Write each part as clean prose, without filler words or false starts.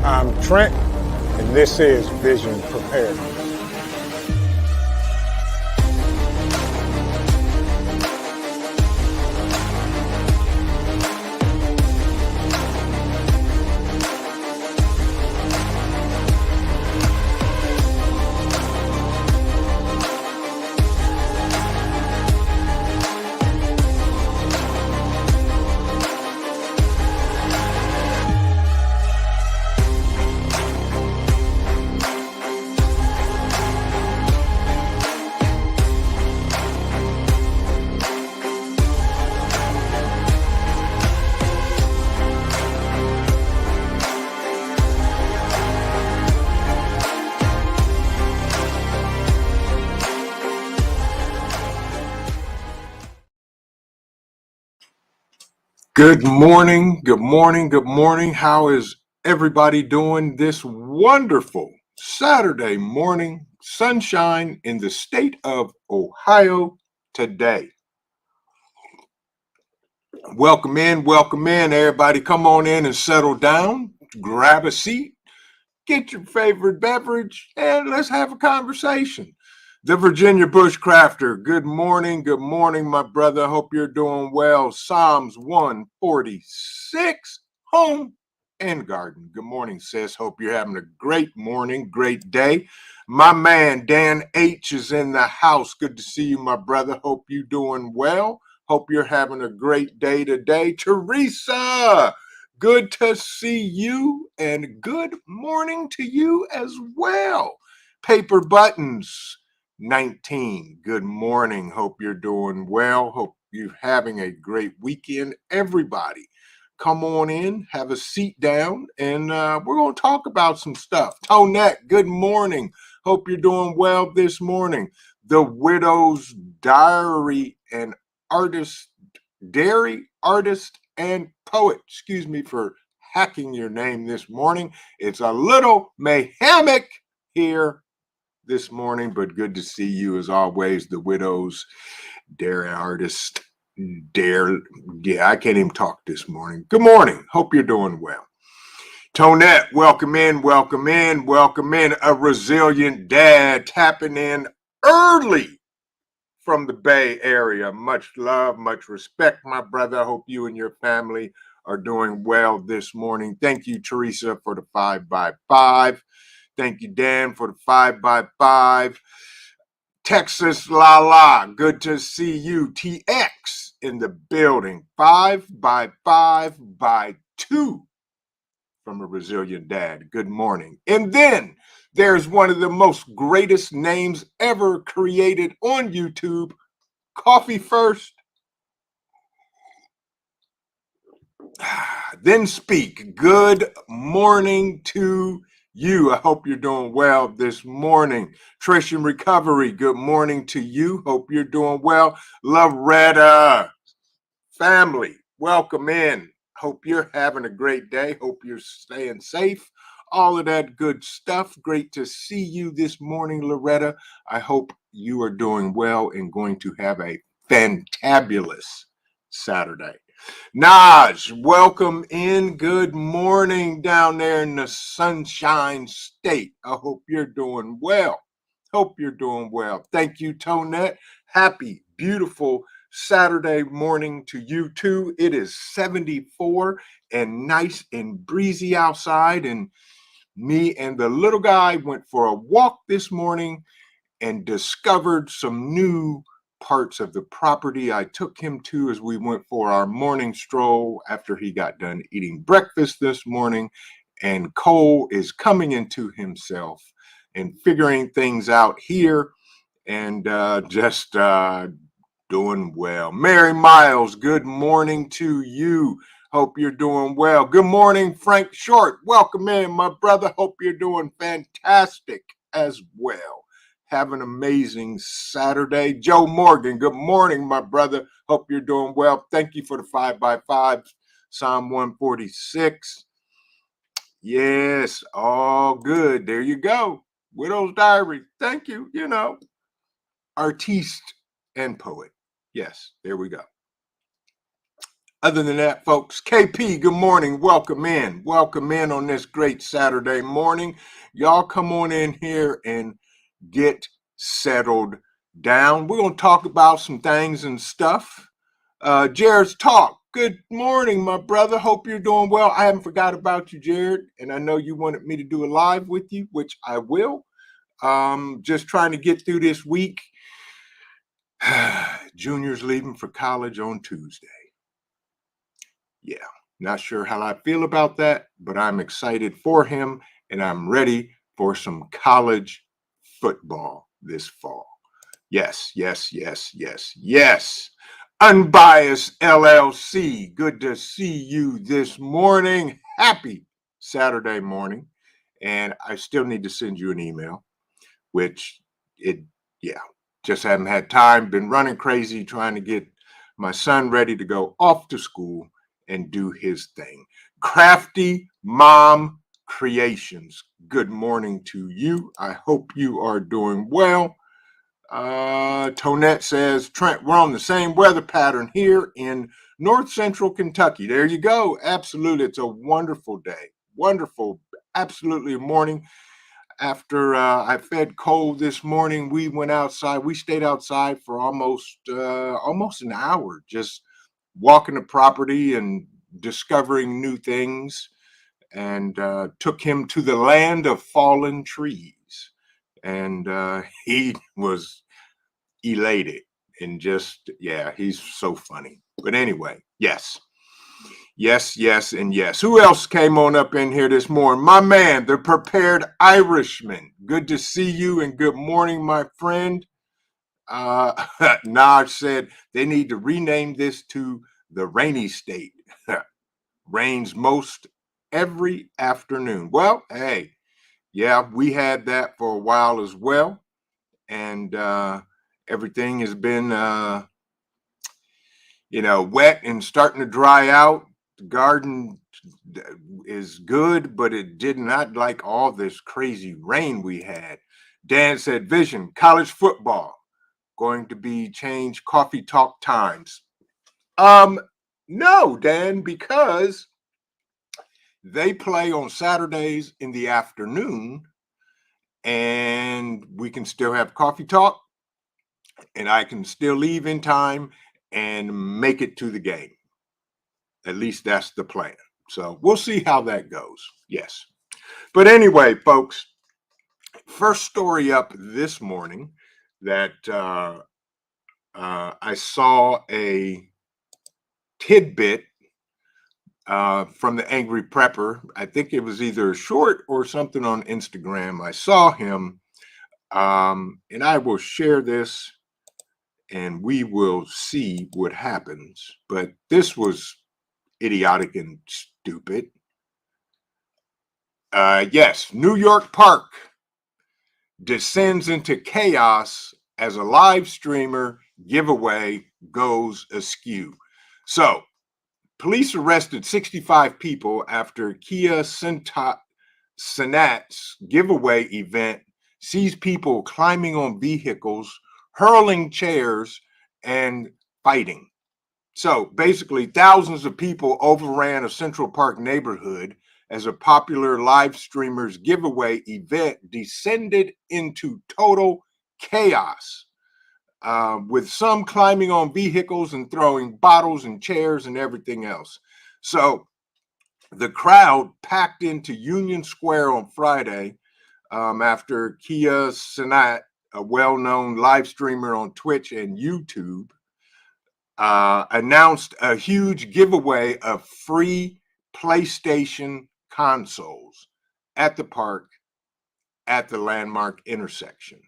I'm Trent, and this is Vision Preparedness. Good morning, good morning, good morning. How is everybody doing this wonderful Saturday morning? Sunshine in the state of Ohio today. Welcome in, everybody. Come on in and settle down, grab a seat, get your favorite beverage, and let's have a conversation. The Virginia Bushcrafter, good morning, my brother. Hope you're doing well. Psalms 146, home and garden. Good morning, sis. Hope you're having a great morning, great day. My man, Dan H. is in the house. Good to see you, my brother. Hope you're doing well. Hope you're having a great day today. Teresa, good to see you, and good morning to you as well. Paper Buttons 19, good morning. Hope you're doing well. Hope you're having a great weekend. Everybody, come on in, have a seat down, and we're going to talk about some stuff. Tonette, good morning. Hope you're doing well this morning. The Widow's Diary and Dairy Artist and Poet. Excuse me for hacking your name this morning. It's a little mayhemic here this morning, but good to see you as always. The Widow's Dairy Artist. I can't even talk this morning. Good morning. Hope you're doing well. Tonette, welcome in. A resilient dad tapping in early from the Bay Area. Much love, much respect, my brother. I hope you and your family are doing well this morning. Thank you, Teresa, for the 5x5. Thank you, Dan, for the 5x5. Texas La La, good to see you. TX in the building. 5x5x2 from a resilient dad. Good morning. And then there's one of the most greatest names ever created on YouTube, Coffee First, then speak. Good morning to you. I hope you're doing well this morning. Trish in Recovery, good morning to you. Hope you're doing well. Loretta family, welcome in. Hope you're having a great day. Hope you're staying safe. All of that good stuff. Great to see you this morning, Loretta. I hope you are doing well and going to have a fantabulous Saturday. Naj, welcome in. Good morning down there in the Sunshine State. I hope you're doing well. Hope you're doing well. Thank you, Tonette. Happy, beautiful Saturday morning to you too. It is 74 and nice and breezy outside, and me and the little guy went for a walk this morning and discovered some new parts of the property I took him to as we went for our morning stroll after he got done eating breakfast this morning. And Cole is coming into himself and figuring things out here, and just doing well. Mary Miles, good morning to you. Hope you're doing well. Good morning, Frank Short. Welcome in, my brother. Hope you're doing fantastic as well. Have an amazing Saturday. Joe Morgan, good morning, my brother. Hope you're doing well. Thank you for the 5x5, Psalm 146. Yes, all good. There you go. Widow's Diary. Thank you. You know, artiste and poet. Yes, there we go. Other than that, folks, KP, good morning. Welcome in. Welcome in on this great Saturday morning. Y'all come on in here and get settled down. We're going to talk about some things and stuff. Jared's talk. Good morning, my brother. Hope you're doing well. I haven't forgot about you, Jared, and I know you wanted me to do a live with you, which I will. Just trying to get through this week. Junior's leaving for college on Tuesday. Yeah, not sure how I feel about that, but I'm excited for him and I'm ready for some college football this fall. Yes, yes, yes, yes, yes. Unbiased LLC. Good to see you this morning. Happy Saturday morning. And I still need to send you an email, which just haven't had time. Been running crazy trying to get my son ready to go off to school and do his thing. Crafty Mom Creations. Good morning to you. I hope you are doing well. Tonette says, Trent, we're on the same weather pattern here in North Central Kentucky. There you go. Absolutely. It's a wonderful day. Wonderful. Absolutely a morning. After I fed Cole this morning, we went outside. We stayed outside for almost an hour, just walking the property and discovering new things, and took him to the land of fallen trees. And he was elated and just, he's so funny. But anyway, yes. Yes, yes, and yes. Who else came on up in here this morning? My man, the Prepared Irishman. Good to see you and good morning, my friend. Naj said they need to rename this to the Rainy State. Rains most every afternoon. Well, hey, yeah, we had that for a while as well. And everything has been, wet and starting to dry out. The garden is good, but it did not like all this crazy rain we had. Dan said, Vision, college football going to be changed coffee talk times. No, Dan, because they play on Saturdays in the afternoon and we can still have coffee talk and I can still leave in time and make it to the game. At least that's the plan. So we'll see how that goes. Yes. But anyway, folks, first story up this morning that I saw a tidbit from the Angry Prepper. I think it was either a short or something on Instagram. I saw him, and I will share this and we will see what happens. But this was idiotic and stupid. Yes, New York Park descends into chaos as a live streamer giveaway goes askew. So, police arrested 65 people after Kia Senat's giveaway event sees people climbing on vehicles, hurling chairs, and fighting. So basically, thousands of people overran a Central Park neighborhood as a popular live streamer's giveaway event descended into total chaos, with some climbing on vehicles and throwing bottles and chairs and everything else. So the crowd packed into Union Square on Friday after Kia Senat, a well-known live streamer on Twitch and YouTube, announced a huge giveaway of free PlayStation consoles at the park at the landmark intersection.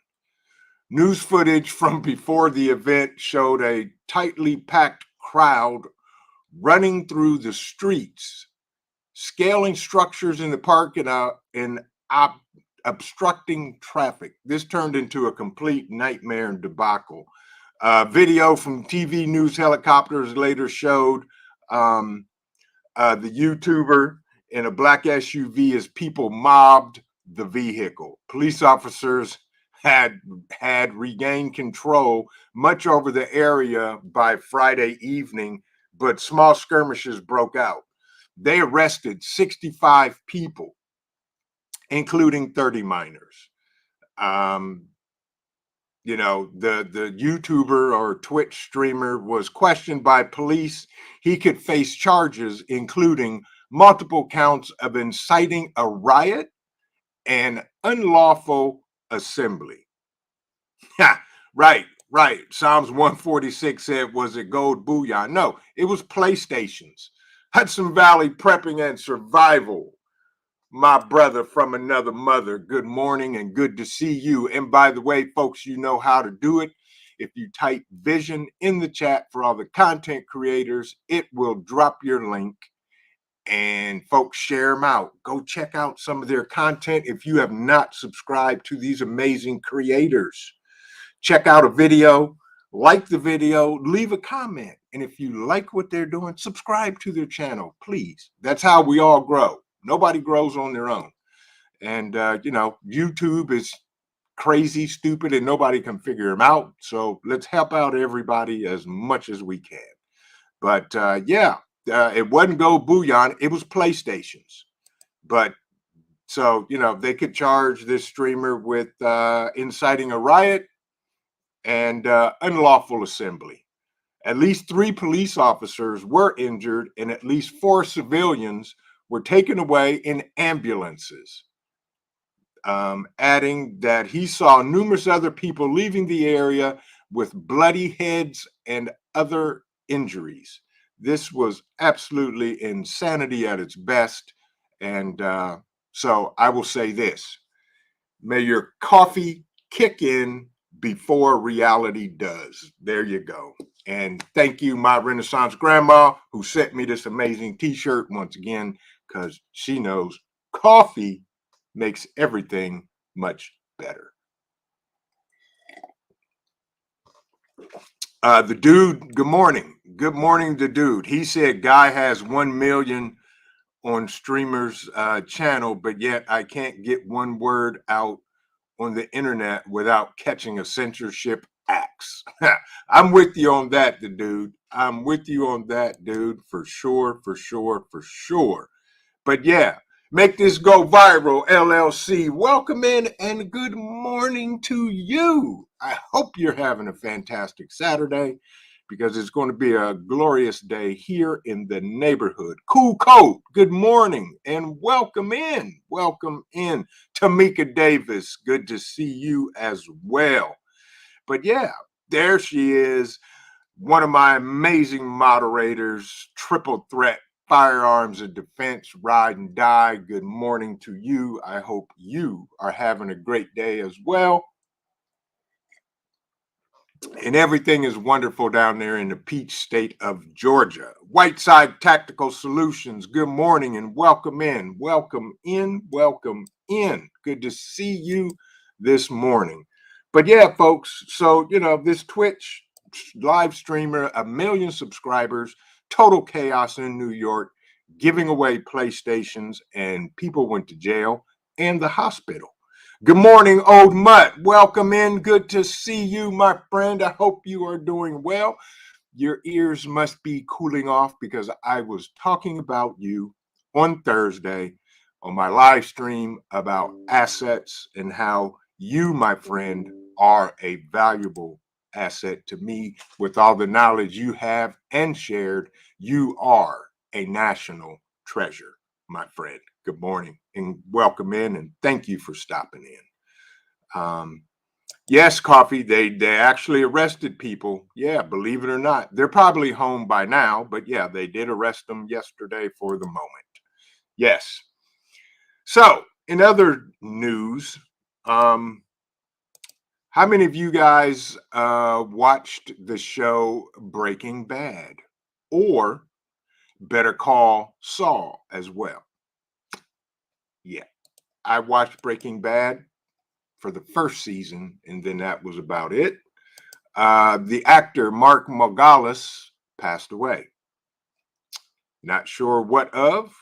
News footage from before the event showed a tightly packed crowd running through the streets, scaling structures in the park and obstructing traffic. This turned into a complete nightmare and debacle. Video from TV news helicopters later showed the YouTuber in a black SUV as people mobbed the vehicle. Police officers had regained control much over the area by Friday evening, but small skirmishes broke out. They arrested 65 people, including 30 minors. Um, the YouTuber or Twitch streamer was questioned by police. He could face charges, including multiple counts of inciting a riot and unlawful assembly. Right. Psalms 146 said, was it gold bullion? No, it was PlayStations. Hudson Valley Prepping and Survival. My brother from another mother, good morning and good to see you. And by the way, folks, you know how to do it. If you type vision in the chat for all the content creators, it will drop your link and folks, share them out. Go check out some of their content. If you have not subscribed to these amazing creators, check out a video, like the video, leave a comment. And if you like what they're doing, subscribe to their channel, please. That's how we all grow. Nobody grows on their own. And, YouTube is crazy, stupid, and nobody can figure them out. So let's help out everybody as much as we can. But it wasn't gold bullion. It was PlayStations. But so, they could charge this streamer with inciting a riot and unlawful assembly. At least 3 police officers were injured and at least 4 civilians were taken away in ambulances. Adding that he saw numerous other people leaving the area with bloody heads and other injuries. This was absolutely insanity at its best. And so I will say this, may your coffee kick in before reality does. There you go. And thank you, my Renaissance grandma, who sent me this amazing t-shirt once again, because she knows coffee makes everything much better. The dude, good morning. Good morning, the dude. He said guy has 1 million on streamer's channel, but yet I can't get one word out on the internet without catching a censorship axe. I'm with you on that, the dude. I'm with you on that, dude, for sure. But yeah, make this go viral, LLC. Welcome in and good morning to you. I hope you're having a fantastic Saturday because it's going to be a glorious day here in the neighborhood. Cool Coat, good morning and welcome in. Welcome in. Tamika Davis, good to see you as well. But yeah, there she is, one of my amazing moderators, triple threat, firearms and defense, ride and die. Good morning to you. I hope you are having a great day as well. And everything is wonderful down there in the peach state of Georgia. Whiteside Tactical Solutions, good morning and welcome in. Welcome in. Good to see you this morning. But yeah, folks, so, this Twitch live streamer, 1 million subscribers, total chaos in New York, giving away PlayStations, and people went to jail and the hospital. Good morning, Old Mutt. Welcome in. Good to see you, my friend. I hope you are doing well. Your ears must be cooling off because I was talking about you on Thursday on my live stream about assets and how you, my friend, are a valuable asset to me. With all the knowledge you have and shared, you are a national treasure, my friend. Good morning and welcome in, and thank you for stopping in. Yes, Coffee, they actually arrested people. Yeah, believe it or not. They're probably home by now, but yeah, they did arrest them yesterday for the moment. Yes. So, in other news, how many of you guys watched the show Breaking Bad or Better Call Saul as well? Yeah, I watched Breaking Bad for the first season, and then that was about it. The actor Mark Margolis passed away. Not sure what of.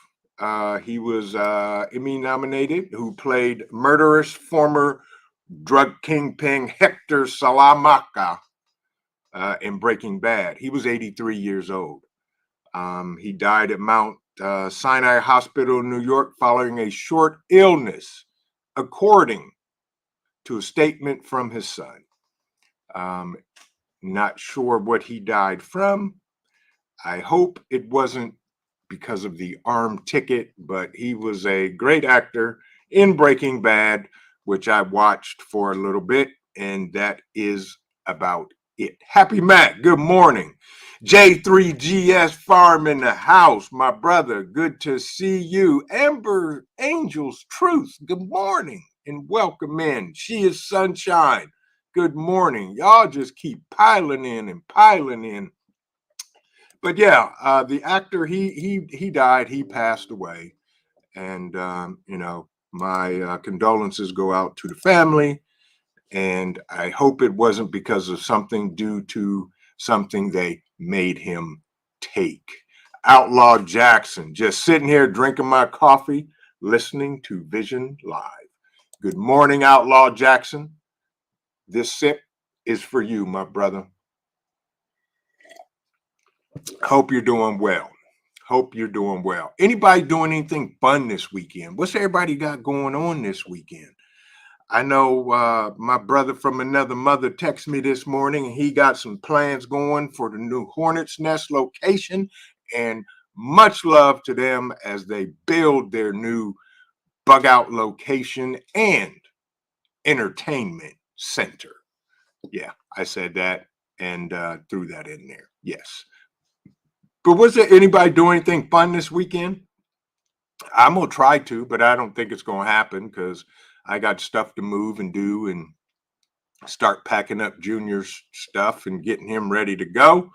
He was Emmy nominated, who played murderous former drug kingpin Hector Salamanca in Breaking Bad. He was 83 years old. He died at Mount Sinai Hospital in New York following a short illness, according to a statement from his son. Um, Not sure what he died from. I hope it wasn't because of the arm ticket, but he was a great actor in Breaking Bad, which I watched for a little bit, and that is about it. Happy Mac, good morning. J3GS Farm in the house, my brother, good to see you. Amber Angels Truth, good morning and welcome in. She is Sunshine, good morning. Y'all just keep piling in and piling in. But yeah, the actor he died. He passed away, and my condolences go out to the family. And I hope it wasn't because of something due to something they made him take. Outlaw Jackson, just sitting here drinking my coffee, listening to Vision Live. Good morning, Outlaw Jackson. This sip is for you, my brother. Hope you're doing well. Hope you're doing well. Anybody doing anything fun this weekend? What's everybody got going on this weekend? I know my brother from another mother texted me this morning and he got some plans going for the new Hornets Nest location. And much love to them as they build their new bug out location and entertainment center. Yeah, I said that and threw that in there. Yes. But was there anybody doing anything fun this weekend? I'm gonna try to, but I don't think it's gonna happen because I got stuff to move and do and start packing up Junior's stuff and getting him ready to go.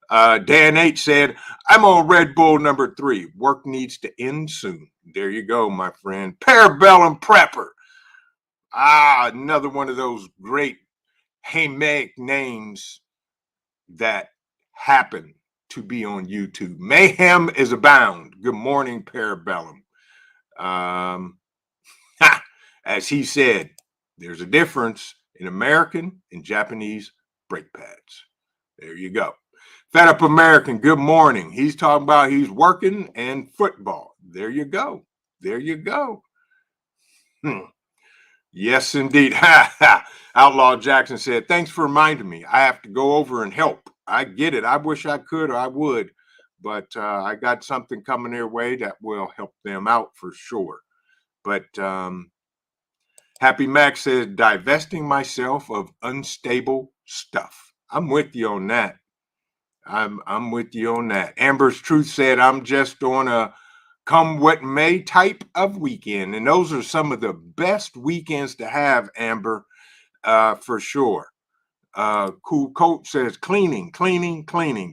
Dan H said, I'm on Red Bull number 3. Work needs to end soon. There you go, my friend. Parabellum Prepper. Another one of those great Hamaic names that happen to be on YouTube. Mayhem is abound. Good morning, Parabellum. Um, as he said, there's a difference in American and Japanese brake pads. There you go. Fed Up American, good morning. He's talking about he's working and football. There you go. There you go. Yes, indeed. Outlaw Jackson said, thanks for reminding me. I have to go over and help. I get it. I wish I could or I would, but I got something coming their way that will help them out for sure. But Happy Max says, divesting myself of unstable stuff. I'm with you on that. I'm with you on that. Amber's Truth said, I'm just on a come what may type of weekend. And those are some of the best weekends to have, Amber, for sure. Cool Coat says, cleaning,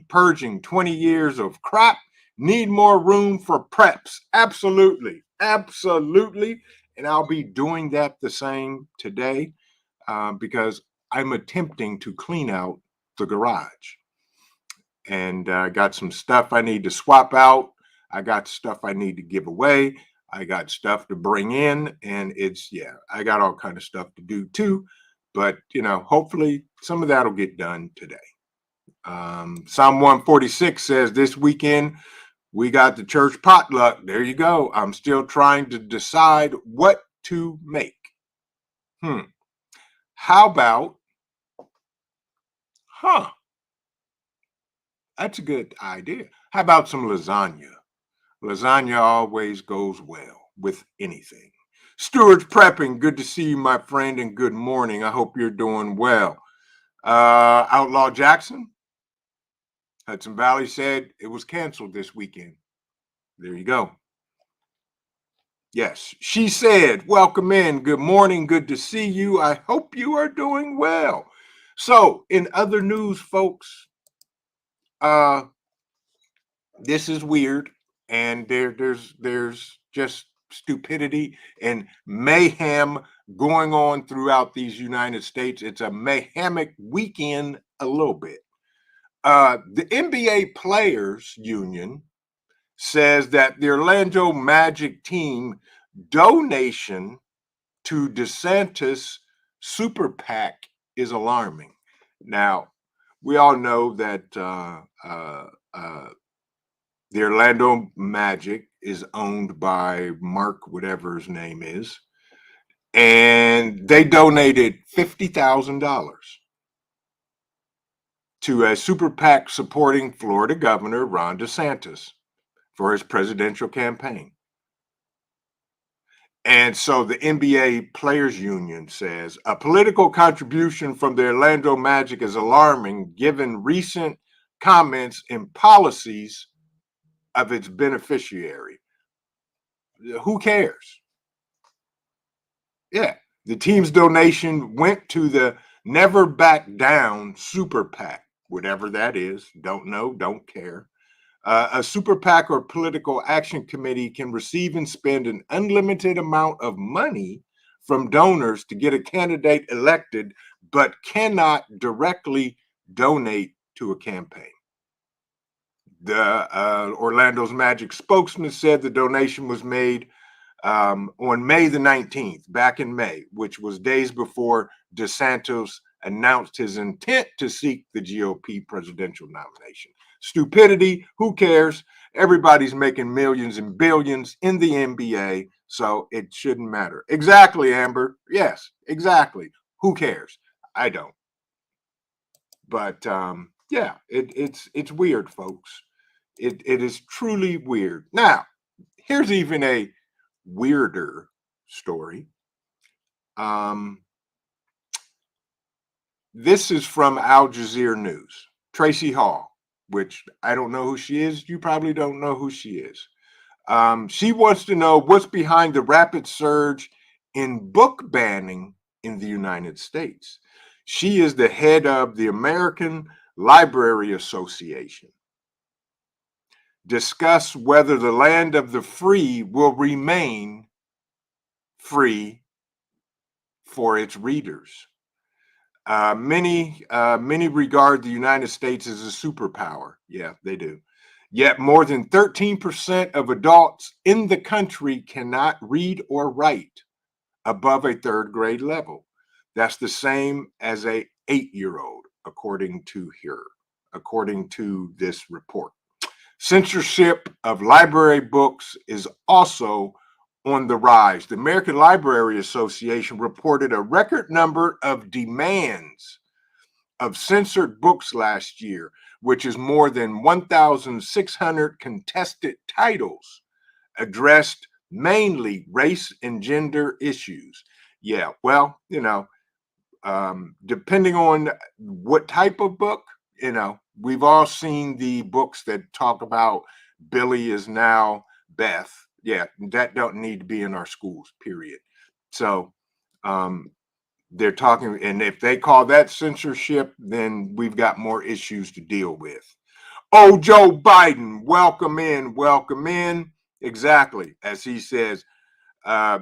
purging 20 years of crap. Need more room for preps. Absolutely. Absolutely. And I'll be doing that the same today because I'm attempting to clean out the garage. And I got some stuff I need to swap out. I got stuff I need to give away. I got stuff to bring in. And I got all kind of stuff to do too. But, hopefully some of that will get done today. Psalm 146 says this weekend, we got the church potluck. There you go. I'm still trying to decide what to make. How about, that's a good idea. How about some lasagna? Lasagna always goes well with anything. Stewart's Prepping, good to see you, my friend, and good morning. I hope you're doing well. Outlaw Jackson, Hudson Valley said it was canceled this weekend. There you go. Yes, she said, welcome in. Good morning. Good to see you. I hope you are doing well. So, in other news, folks, this is weird, and there's just stupidity and mayhem going on throughout these United States. It's a mayhemic weekend a little bit. The NBA Players Union says that the Orlando Magic team donation to DeSantis super PAC is alarming. Now, we all know that The Orlando Magic is owned by Mark, whatever his name is, and they donated $50,000 to a super PAC supporting Florida Governor Ron DeSantis for his presidential campaign. And so the NBA Players Union says a political contribution from the Orlando Magic is alarming given recent comments and policies of its beneficiary. Who cares? Yeah. The team's donation went to the Never Back Down Super PAC, whatever that is. Don't know, don't care. A super PAC or political action committee can receive and spend an unlimited amount of money from donors to get a candidate elected, but cannot directly donate to a campaign. The Orlando's Magic spokesman said the donation was made on May the 19th, back in May, which was days before DeSantis announced his intent to seek the GOP presidential nomination. Stupidity, who cares? Everybody's making millions and billions in the NBA, so it shouldn't matter. Exactly, Amber. Yes, exactly. Who cares? I don't. But yeah, it's weird, folks. It is truly weird. Now, here's even a weirder story. Um, this is from Al Jazeera News. Tracy Hall, which I don't know who she is. You probably don't know who she is. She wants to know what's behind the rapid surge in book banning in the United States. She is the head of the American Library Association. Discuss whether the land of the free will remain free for its readers. Many regard the United States as a superpower. Yeah, they do. Yet more than 13% of adults in the country cannot read or write above a third grade level. That's the same as a 8-year-old, according to this report. Censorship of library books is also on the rise. The American Library Association reported a record number of demands of censored books last year, which is more than 1,600 contested titles addressed mainly race and gender issues. Yeah, well, depending on what type of book, we've all seen the books that talk about Billy is now Beth. Yeah, that don't need to be in our schools, period. So they're talking, and if they call that censorship, then we've got more issues to deal with. Oh, Joe Biden, welcome in, welcome in. Exactly. As he says, uh,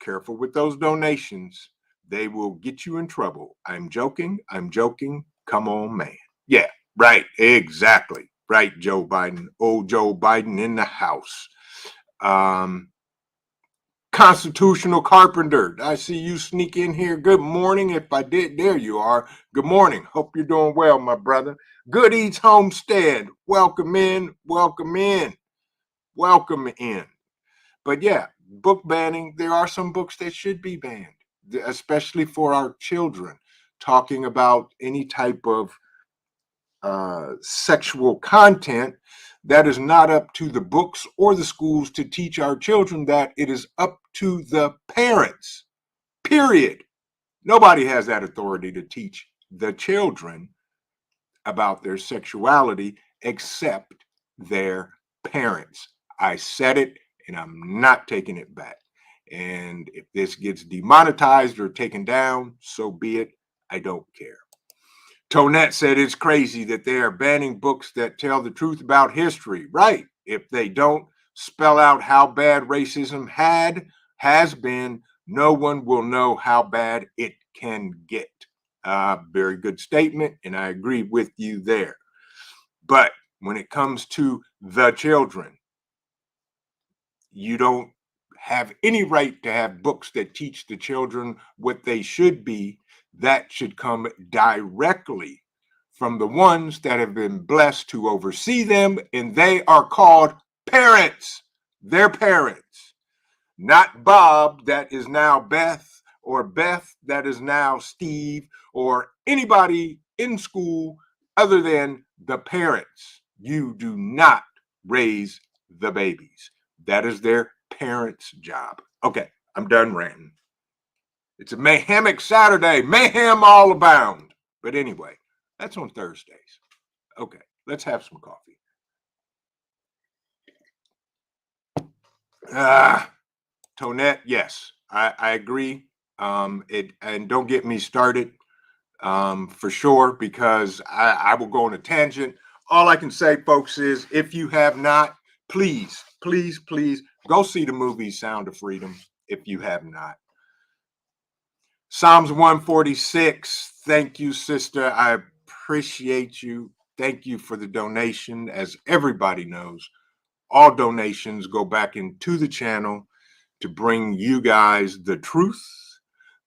careful with those donations. They will get you in trouble. I'm joking. I'm joking. Come on, man. Yeah, right. Exactly. Right, Joe Biden. Old Joe Biden in the house. Constitutional Carpenter. I see you sneak in here. Good morning. If I did, there you are. Good morning. Hope you're doing well, my brother. Good Eats Homestead. Welcome in. Welcome in. Welcome in. But yeah, book banning, there are some books that should be banned, especially for our children, talking about any type of sexual content. That is not up to the books or the schools to teach our children that. It is up to the parents, period. Nobody has that authority to teach the children about their sexuality except their parents. I said it and I'm not taking it back. And if this gets demonetized or taken down, so be it. I don't care. Tonette said it's crazy that they are banning books that tell the truth about history. Right. If they don't spell out how bad racism has been, no one will know how bad it can get. Very good statement, and I agree with you there. But when it comes to the children, you don't have any right to have books that teach the children what they should be. That should come directly from the ones that have been blessed to oversee them, and they are called parents. They're parents, not Bob, that is now Beth, or Beth, that is now Steve, or anybody in school other than the parents. You do not raise the babies. That is their parents' job. Okay, I'm done ranting. It's a mayhemic Saturday, mayhem all abound. But anyway, that's on Thursdays. Okay, let's have some coffee. Tonette, yes, I agree. And don't get me started for sure, because I will go on a tangent. All I can say, folks, is if you have not, please, please, please go see the movie Sound of Freedom if you have not. Psalms 146. Thank you, sister. I appreciate you. Thank you for the donation. As everybody knows, all donations go back into the channel to bring you guys the truth,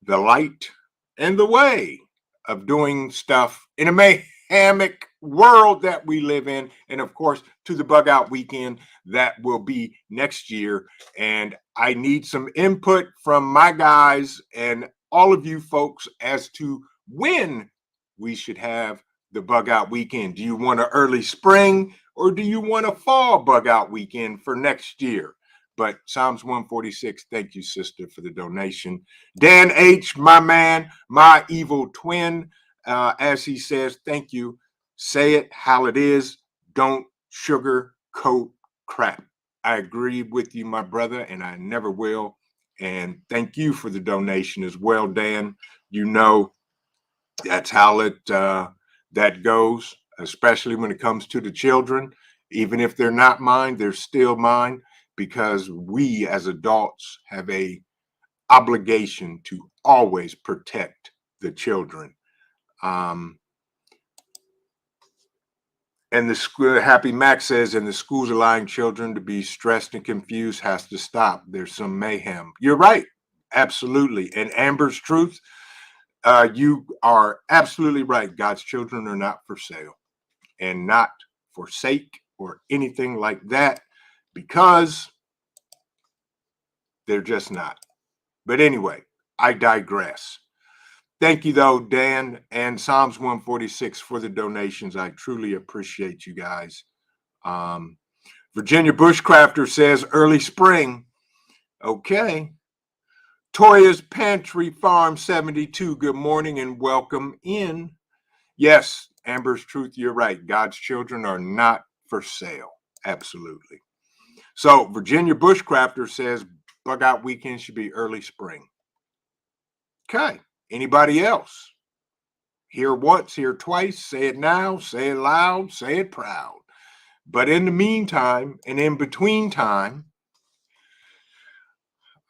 the light, and the way of doing stuff in a mayhemic world that we live in. And of course, to the bug out weekend that will be next year. And I need some input from my guys and all of you folks as to when we should have the bug out weekend. Do you want an early spring, or do you want a fall bug out weekend for next year? But Psalms 146, thank you, sister, for the donation. Dan H., my man, my evil twin, as he says, thank you. Say it how it is. Don't sugarcoat crap. I agree with you, my brother, and I never will. And thank you for the donation as well, Dan. You know that's how that goes, especially when it comes to the children. Even if they're not mine, they're still mine, because we as adults have a obligation to always protect the children. And the school, Happy Max says, and the schools allowing children to be stressed and confused has to stop. There's some mayhem. You're right. Absolutely. And Amber's truth, you are absolutely right. God's children are not for sale and not forsake or anything like that, because they're just not. But anyway, I digress. Thank you, though, Dan and Psalms 146 for the donations. I truly appreciate you guys. Virginia Bushcrafter says early spring. Okay. Toya's Pantry Farm 72. Good morning and welcome in. Yes, Amber's truth, you're right. God's children are not for sale. Absolutely. So Virginia Bushcrafter says bug out weekend should be early spring. Okay. Anybody else? Hear once, hear twice, say it now, say it loud, say it proud. But in the meantime, and in between time,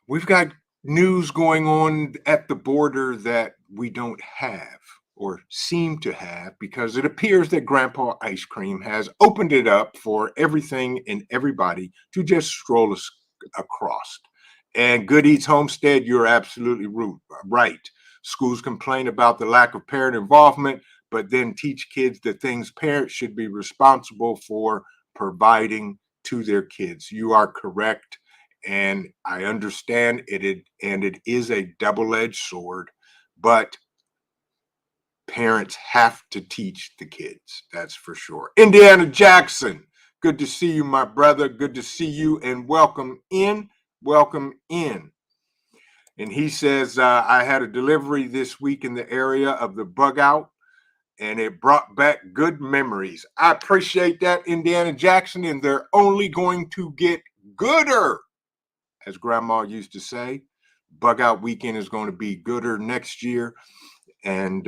we've got news going on at the border that we don't have or seem to have, because it appears that Grandpa Ice Cream has opened it up for everything and everybody to just stroll across. And Good Eats Homestead, you're absolutely right. Schools complain about the lack of parent involvement, but then teach kids the things parents should be responsible for providing to their kids. You are correct. And I understand it, and it is a double-edged sword, but parents have to teach the kids. That's for sure. Indiana Jackson, good to see you, my brother. Good to see you, and welcome in. Welcome in. And he says, I had a delivery this week in the area of the bug out, and it brought back good memories. I appreciate that, Indiana Jackson, and they're only going to get gooder. As Grandma used to say, bug out weekend is going to be gooder next year. And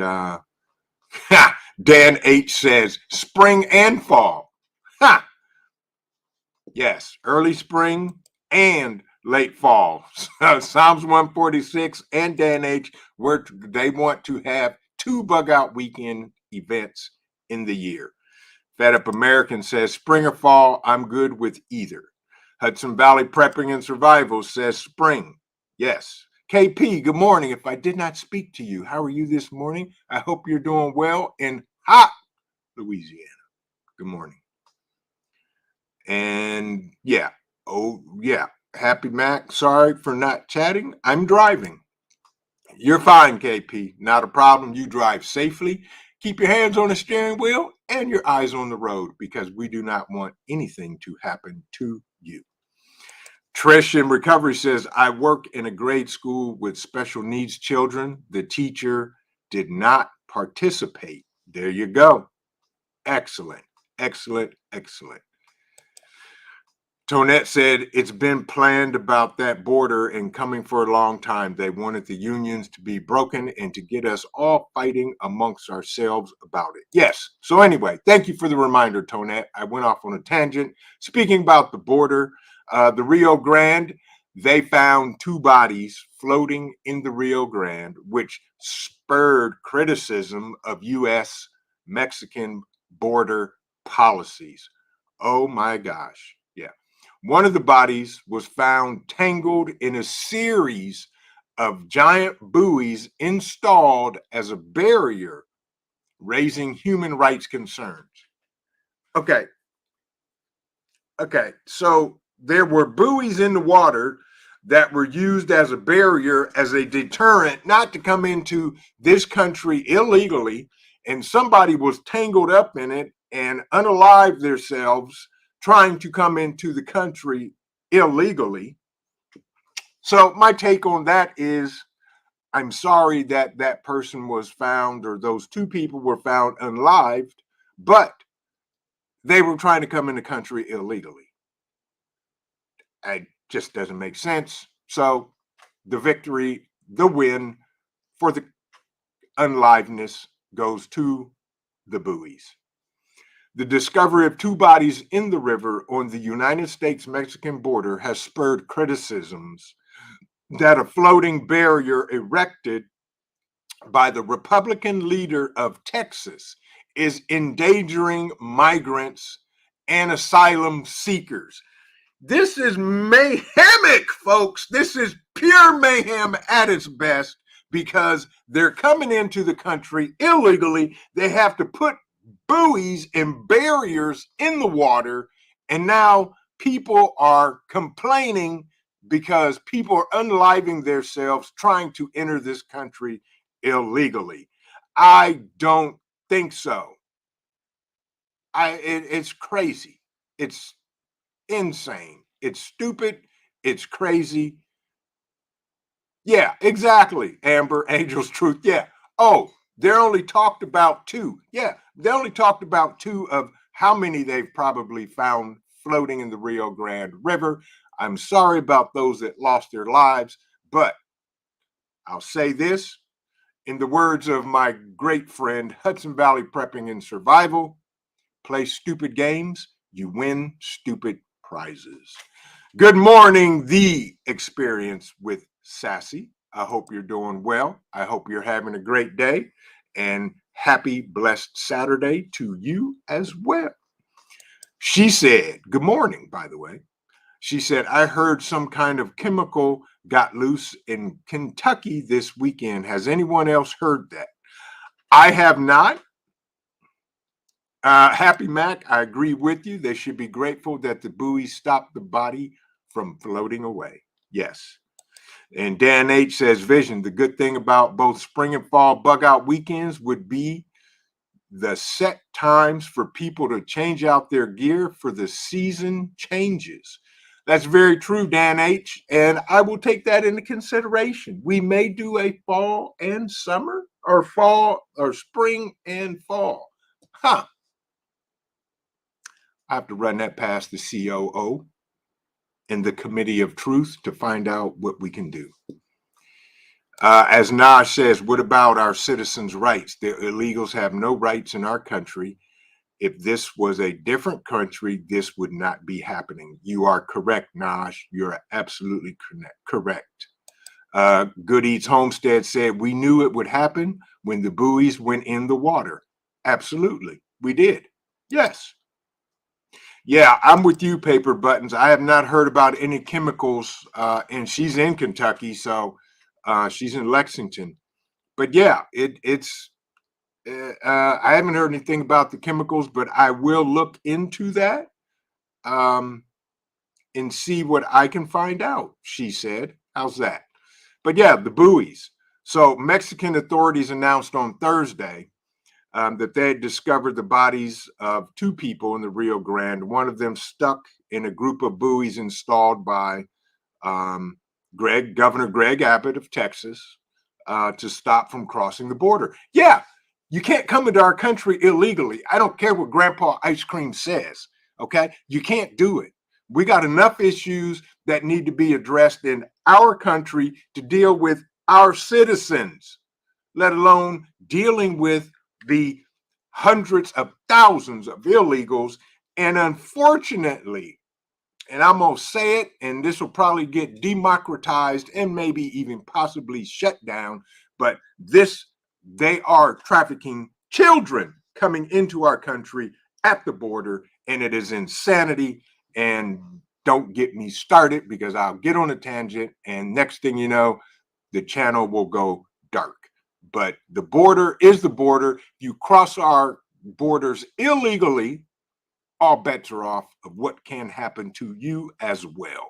Dan H says spring and fall. Ha! Yes, early spring and late fall. Psalms 146 and Dan H, where they want to have 2 bug out weekend events in the year. Fed Up American says spring or fall, I'm good with either. Hudson Valley Prepping and Survival says spring. Yes. KP, good morning. If I did not speak to you, how are you this morning? I hope you're doing well and hot. Louisiana. Good morning. And yeah, oh yeah, Happy Mac. Sorry for not chatting. I'm driving. You're fine, KP. Not a problem. You drive safely. Keep your hands on the steering wheel and your eyes on the road because we do not want anything to happen to you. Trish in recovery says, I work in a grade school with special needs children. The teacher did not participate. There you go. Excellent, excellent, excellent. Tonette said, it's been planned about that border and coming for a long time. They wanted the unions to be broken and to get us all fighting amongst ourselves about it. Yes. So anyway, thank you for the reminder, Tonette. I went off on a tangent. Speaking about the border, the Rio Grande, they found 2 bodies floating in the Rio Grande, which spurred criticism of U.S. Mexican border policies. Oh my gosh. Yeah. One of the bodies was found tangled in a series of giant buoys installed as a barrier, raising human rights concerns. Okay. Okay. So there were buoys in the water that were used as a barrier, as a deterrent, not to come into this country illegally. And somebody was tangled up in it and unalived themselves trying to come into the country illegally. So my take on that is, I'm sorry that that person was found, or those 2 people were found unalived, but they were trying to come in the country illegally. It just doesn't make sense. So the victory, the win for the unliveness goes to the buoys. The discovery of 2 bodies in the river on the United States-Mexican border has spurred criticisms that a floating barrier erected by the Republican leader of Texas is endangering migrants and asylum seekers. This is mayhemic, folks. This is pure mayhem at its best because they're coming into the country illegally. They have to put buoys and barriers in the water, and now people are complaining because people are unaliving themselves trying to enter this country illegally. I don't think so. It's crazy. It's insane. It's stupid. It's crazy. Yeah, exactly. Amber, Angel's Truth. Yeah. Oh, they're only talked about 2. Yeah, they only talked about 2 of how many they've probably found floating in the Rio Grande River. I'm sorry about those that lost their lives, but I'll say this in the words of my great friend, Hudson Valley Prepping and Survival: play stupid games, you win stupid prizes. Good morning, The Experience with Sassy. I hope you're doing well. I hope you're having a great day, and happy blessed Saturday to you as well. She said, good morning, by the way. She said, I heard some kind of chemical got loose in Kentucky this weekend. Has anyone else heard that? I have not. Happy Mac, I agree with you. They should be grateful that the buoy stopped the body from floating away. Yes. And Dan H says, Vision, the good thing about both spring and fall bug out weekends would be the set times for people to change out their gear for the season changes. That's very true, Dan H. And I will take that into consideration. We may do a fall and summer, or fall or spring and fall. Huh. I have to run that past the COO and the Committee of Truth to find out what we can do. As Naj says, what about our citizens' rights? The illegals have no rights in our country. If this was a different country, this would not be happening. You are correct, Naj. You're absolutely correct. Good Eats Homestead said, we knew it would happen when the buoys went in the water. Absolutely. We did. Yes. Yeah, I'm with you, Paper Buttons. I have not heard about any chemicals, and she's in Kentucky, so she's in Lexington. But yeah, it's I haven't heard anything about the chemicals, but I will look into that um, and see what I can find out, she said. How's that? But yeah, the buoys. So Mexican authorities announced on Thursday that they had discovered the bodies of two people in the Rio Grande, one of them stuck in a group of buoys installed by um, Governor Greg Abbott of Texas, to stop from crossing the border. Yeah, you can't come into our country illegally. I don't care what Grandpa Ice Cream says. Okay, you can't do it. We got enough issues that need to be addressed in our country to deal with our citizens, let alone dealing with the hundreds of thousands of illegals. And unfortunately, and I'm going to say it, and this will probably get democratized and maybe even possibly shut down, but they are trafficking children coming into our country at the border, and it is insanity. And don't get me started, because I'll get on a tangent, and next thing you know, the channel will go dark. But the border is the border. You cross our borders illegally, all bets are off of what can happen to you as well.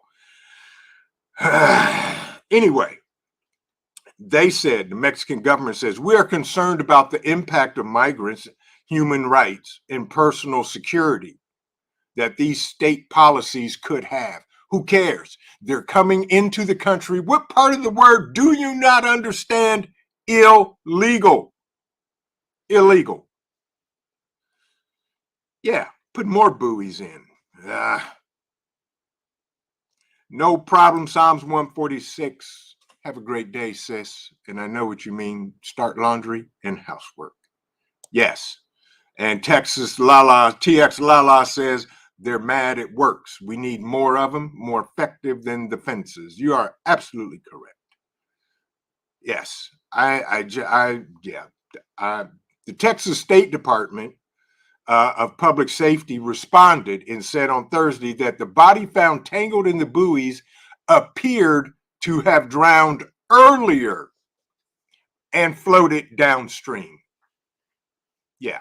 Anyway, they said, the Mexican government says, we are concerned about the impact of migrants, human rights, and personal security that these state policies could have. Who cares? They're coming into the country. What part of the word do you not understand? Illegal. Illegal. Yeah, put more buoys in. No problem. Psalms 146. Have a great day, sis. And I know what you mean. Start laundry and housework. Yes. And Texas Lala, TX Lala says they're mad it works. We need more of them, more effective than the fences. You are absolutely correct. Yes. The Texas State Department of Public Safety responded and said on Thursday that the body found tangled in the buoys appeared to have drowned earlier and floated downstream. Yeah.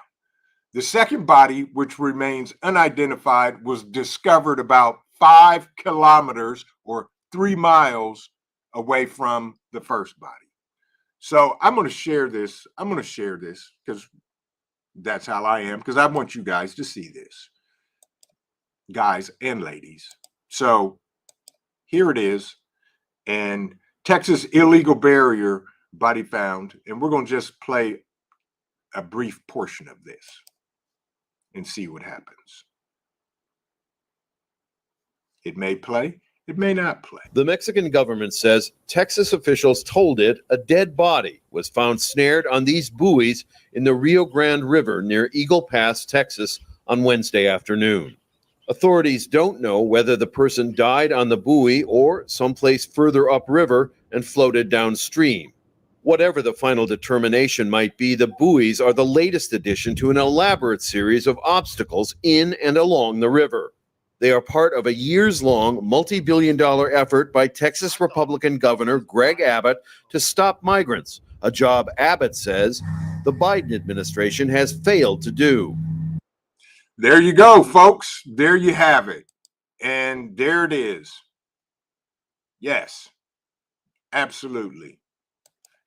The second body, which remains unidentified, was discovered about 5 kilometers or 3 miles away from the first body. So I'm going to share this. I'm going to share this because that's how I am, because I want you guys to see this, guys and ladies. So here it is. And Texas illegal barrier body found. And we're going to just play a brief portion of this and see what happens. It may play, it may not play. The Mexican government says Texas officials told it a dead body was found snared on these buoys in the Rio Grande River near Eagle Pass, Texas, on Wednesday afternoon. Authorities don't know whether the person died on the buoy or someplace further upriver and floated downstream. Whatever the final determination might be, the buoys are the latest addition to an elaborate series of obstacles in and along the river. They are part of a years-long, multi-billion-dollar effort by Texas Republican Governor Greg Abbott to stop migrants, a job Abbott says the Biden administration has failed to do. There you go, folks. There you have it. And there it is. Yes, absolutely.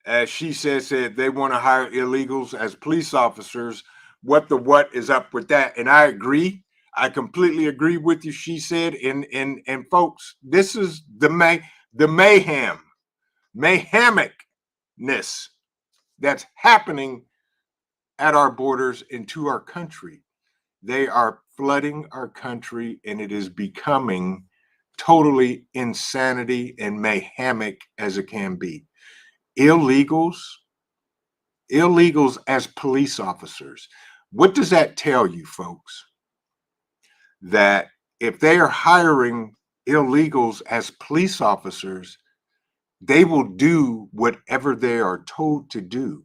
As she said they want to hire illegals as police officers. What is up with that? And I agree. I completely agree with you. She said, and folks, this is the mayhemicness that's happening at our borders into our country. They are flooding our country, and it is becoming totally insanity and mayhemic as it can be. Illegals as police officers. What does that tell you, folks? That if they are hiring illegals as police officers, they will do whatever they are told to do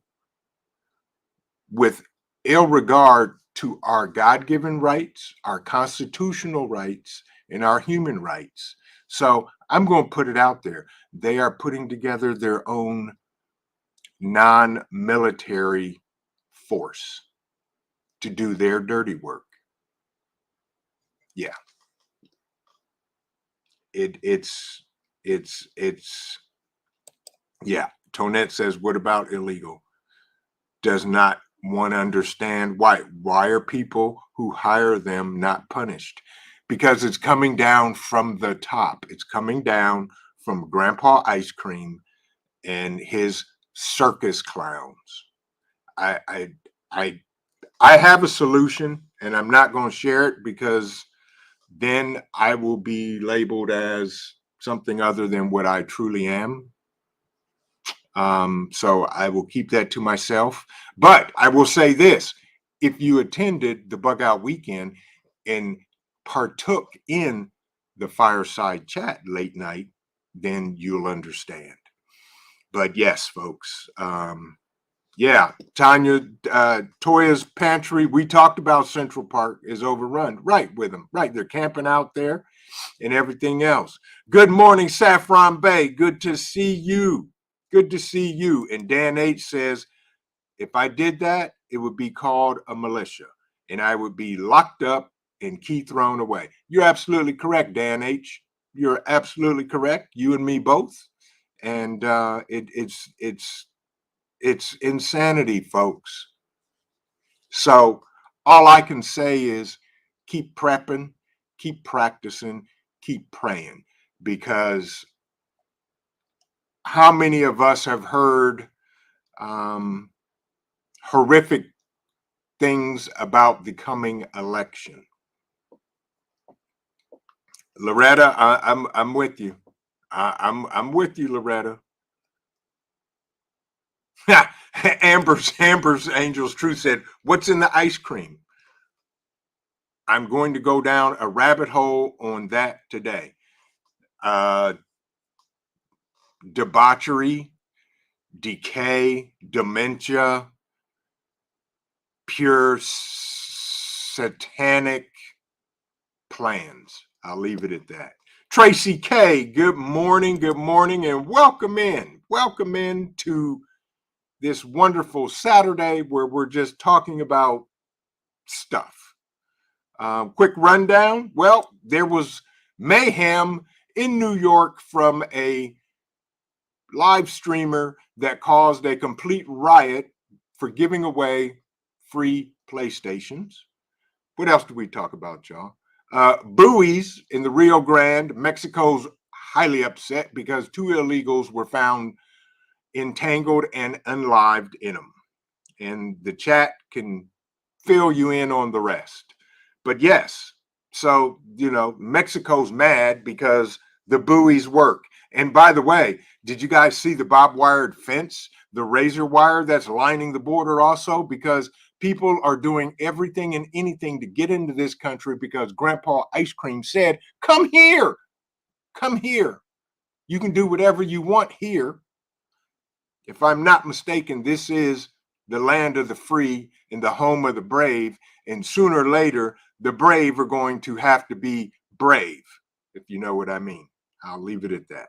with ill regard to our God-given rights, our constitutional rights, and our human rights. So I'm going to put it out there. They are putting together their own non-military force to do their dirty work. Yeah. It's yeah. Tonette says, what about illegal? Does not want to understand why are people who hire them not punished? Because it's coming down from the top. It's coming down from Grandpa Ice Cream and his circus clowns. I I I I have a solution, and I'm not going to share it because then I will be labeled as something other than what I truly am. So I will keep that to myself. But I will say this: if you attended the Bug Out Weekend and partook in the fireside chat late night, then you'll understand. But yes, folks, yeah, Tanya, Toya's Pantry, we talked about Central Park is overrun. Right, with them. Right, they're camping out there and everything else. Good morning, Saffron Bay. Good to see you. Good to see you. And Dan H says, if I did that, it would be called a militia and I would be locked up and key thrown away. You're absolutely correct, Dan H. You're absolutely correct. You and me both. And it's insanity, folks. So all I can say is keep prepping, keep practicing, keep praying, because how many of us have heard horrific things about the coming election? Loretta, I'm with you. I'm with you, Loretta. Amber's Angels Truth said, "What's in the ice cream?" I'm going to go down a rabbit hole on that today. Debauchery, decay, dementia, pure satanic plans. I'll leave it at that. Tracy K, good morning, and welcome in. Welcome in to this wonderful Saturday where we're just talking about stuff. Quick rundown. Well, there was mayhem in New York from a live streamer that caused a complete riot for giving away free PlayStations. What else do we talk about, y'all? Buoys in the Rio Grande. Mexico's highly upset because two illegals were found entangled and unlived in them. And the chat can fill you in on the rest. But yes, so, Mexico's mad because the buoys work. And by the way, did you guys see the barbed wired fence, the razor wire that's lining the border also? Because people are doing everything and anything to get into this country because Grandpa Ice Cream said, come here, come here. You can do whatever you want here. If I'm not mistaken, this is the land of the free and the home of the brave. And sooner or later, the brave are going to have to be brave, if you know what I mean. I'll leave it at that.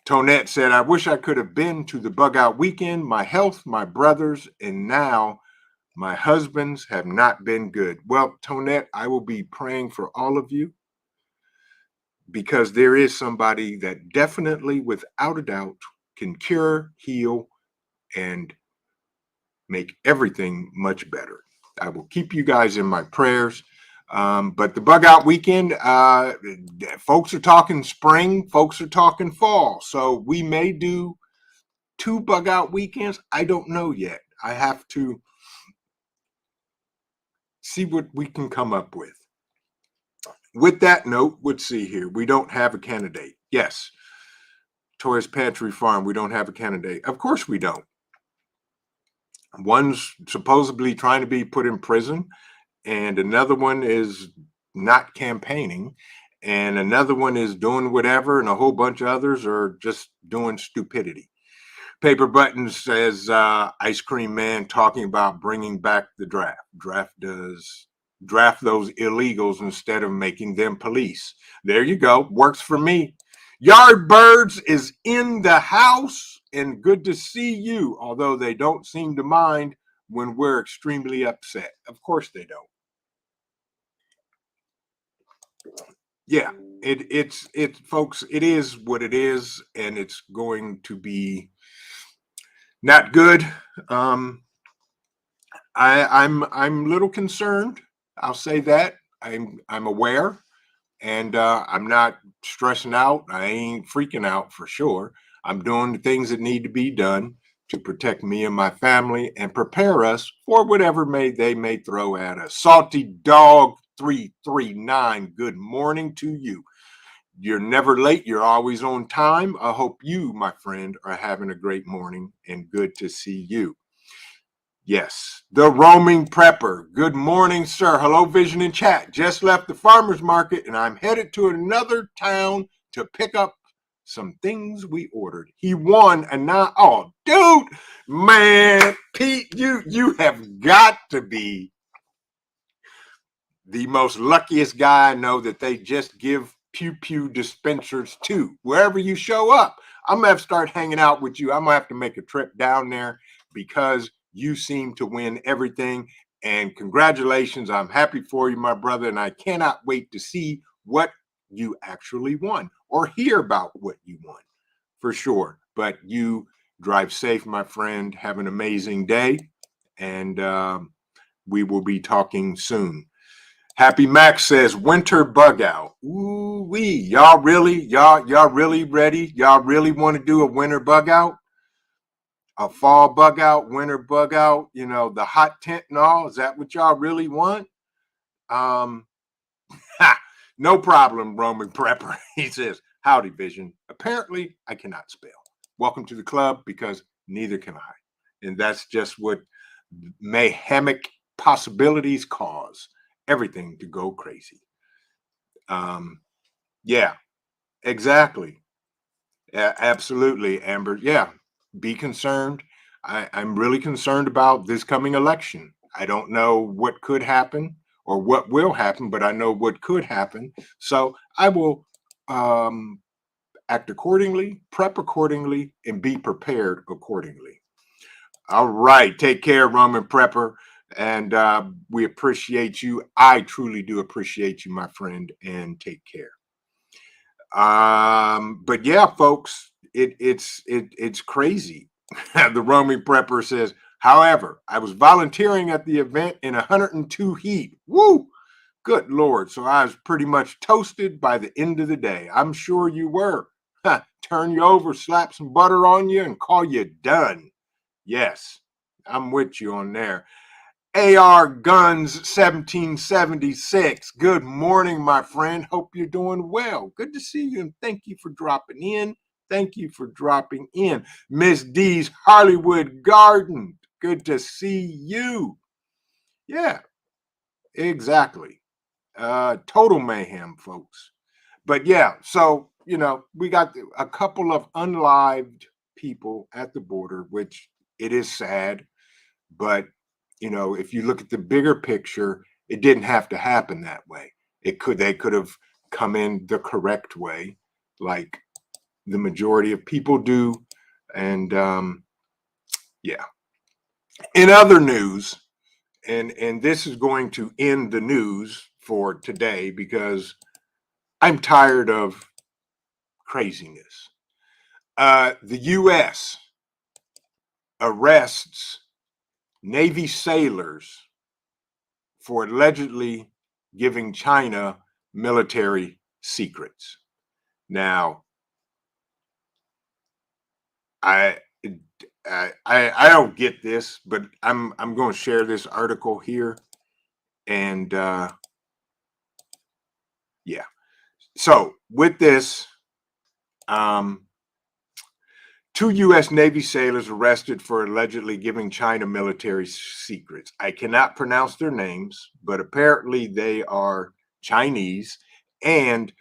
Tonette said, I wish I could have been to the Bug Out Weekend. My health, my brothers, and now my husbands have not been good. Well, Tonette, I will be praying for all of you because there is somebody that definitely, without a doubt, can cure, heal, and make everything much better. I will keep you guys in my prayers. But the Bug Out Weekend, folks are talking spring, folks are talking fall. So we may do 2 Bug Out Weekends. I don't know yet. I have to see what we can come up with. With that note, let's see here. We don't have a candidate. Yes. Toys Pantry Farm, we don't have a candidate. Of course we don't. One's supposedly trying to be put in prison, and another one is not campaigning, and another one is doing whatever, and a whole bunch of others are just doing stupidity. Paper Button says, Ice Cream Man talking about bringing back the draft. Draft those illegals instead of making them police. There you go. Works for me. Yardbirds is in the house, and good to see you, although they don't seem to mind when we're extremely upset. Of course they don't. Yeah, it's folks, it is what it is, and it's going to be not good. Um, I'm a little concerned. I'll say that. I'm aware, and I'm not stressing out. I ain't freaking out for sure. I'm doing the things that need to be done to protect me and my family and prepare us for whatever they may throw at us. Salty Dog 339. Good morning to you. You're never late. You're always on time. I hope you, my friend, are having a great morning and good to see you. Yes, the roaming prepper. Good morning, sir. Hello, Vision in chat. Just left the farmer's market and I'm headed to another town to pick up some things we ordered. He won and now, oh, dude, man, Pete, you have got to be the most luckiest guy I know that they just give pew pew dispensers to wherever you show up. I'm gonna have to start hanging out with you. I'm gonna have to make a trip down there because you seem to win everything. And congratulations, I'm happy for you, my brother, and I cannot wait to see what you actually won or hear about what you won for sure. But you drive safe, my friend. Have an amazing day, and we will be talking soon. Happy Max says winter bug out. Ooh wee. Y'all really ready? Y'all really want to do a winter bug out? A fall bug out, winter bug out, you know, the hot tent and all. Is that what y'all really want? Um ha, no problem, Roman Prepper. He says, howdy, Vision. Apparently I cannot spell. Welcome to the club because neither can I. And that's just what mayhemic possibilities cause everything to go crazy. Yeah, exactly. Absolutely, Amber. Yeah, be concerned. I'm really concerned about this coming election. I don't know what could happen or what will happen, but I know what could happen. So I will act accordingly, prep accordingly, and be prepared accordingly. All right. Take care, Roman Prepper. And we appreciate you. I truly do appreciate you, my friend, and take care. But yeah, folks, it's crazy. The roaming prepper says, however, I was volunteering at the event in 102 heat. Woo! Good Lord. So I was pretty much toasted by the end of the day. I'm sure you were. Turn you over, slap some butter on you, and call you done. Yes, I'm with you on there. AR Guns 1776. Good morning, my friend. Hope you're doing well. Good to see you and thank you for dropping in. Thank you for dropping in. Miss D's Hollywood Garden. Good to see you. Yeah, exactly. Total mayhem, folks. But yeah, so, you know, we got a couple of unlived people at the border, which it is sad. But, you know, if you look at the bigger picture, it didn't have to happen that way. They could have come in the correct way, like the majority of people do. And yeah. In other news, and this is going to end the news for today because I'm tired of craziness. The U.S. arrests Navy sailors for allegedly giving China military secrets. Now, I I don't get this, but I'm going to share this article here, and yeah. So with this, um, two U.S. Navy sailors arrested for allegedly giving China military secrets. I cannot pronounce their names, but apparently they are Chinese and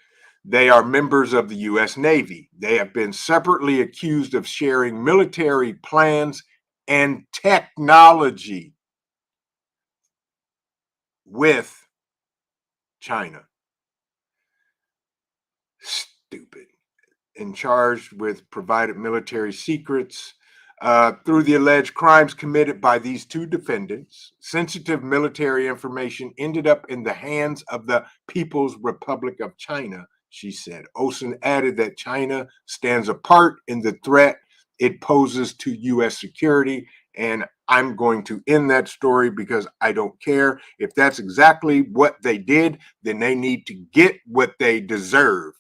they are members of the U.S. Navy. They have been separately accused of sharing military plans and technology with China. Stupid. And charged with provided military secrets. Through the alleged crimes committed by these two defendants, sensitive military information ended up in the hands of the People's Republic of China, she said. Olsen added that China stands apart in the threat it poses to U.S. security. And I'm going to end that story because I don't care. If that's exactly what they did, then they need to get what they deserve.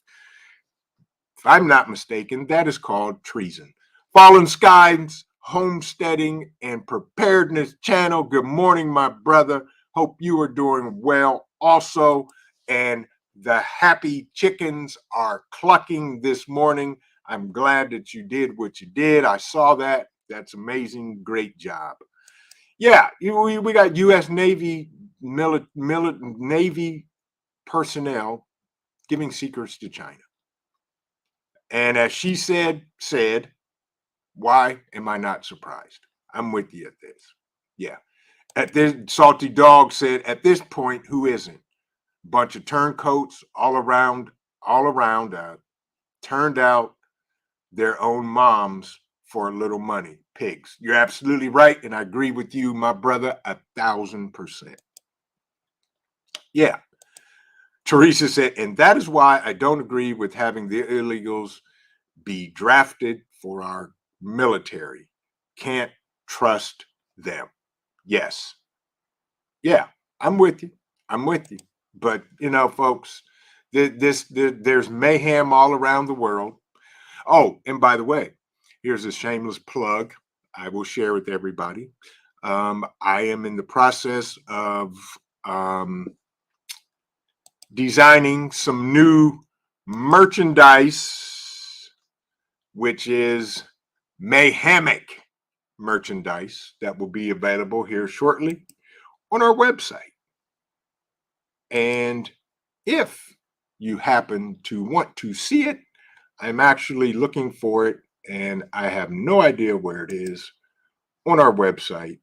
If I'm not mistaken, that is called treason. Fallen Skies, Homesteading, and Preparedness channel. Good morning, my brother. Hope you are doing well also. And the happy chickens are clucking this morning. I'm glad that you did what you did. I saw that. That's amazing. Great job. Yeah, we got U.S. Navy Navy personnel giving secrets to China. And as she said, why am I not surprised? I'm with you at this. Yeah. At this, Salty Dog said, at this point, who isn't? Bunch of turncoats all around, turned out their own moms for a little money. Pigs. You're absolutely right. And I agree with you, my brother, 1,000%. Yeah. Teresa said, and that is why I don't agree with having the illegals be drafted for our military. Can't trust them. Yes. Yeah, I'm with you. I'm with you. But, folks, there's mayhem all around the world. Oh, and by the way, here's a shameless plug I will share with everybody. I am in the process of designing some new merchandise, which is Mayhamic merchandise that will be available here shortly on our website. And if you happen to want to see it, I'm actually looking for it and I have no idea where it is on our website.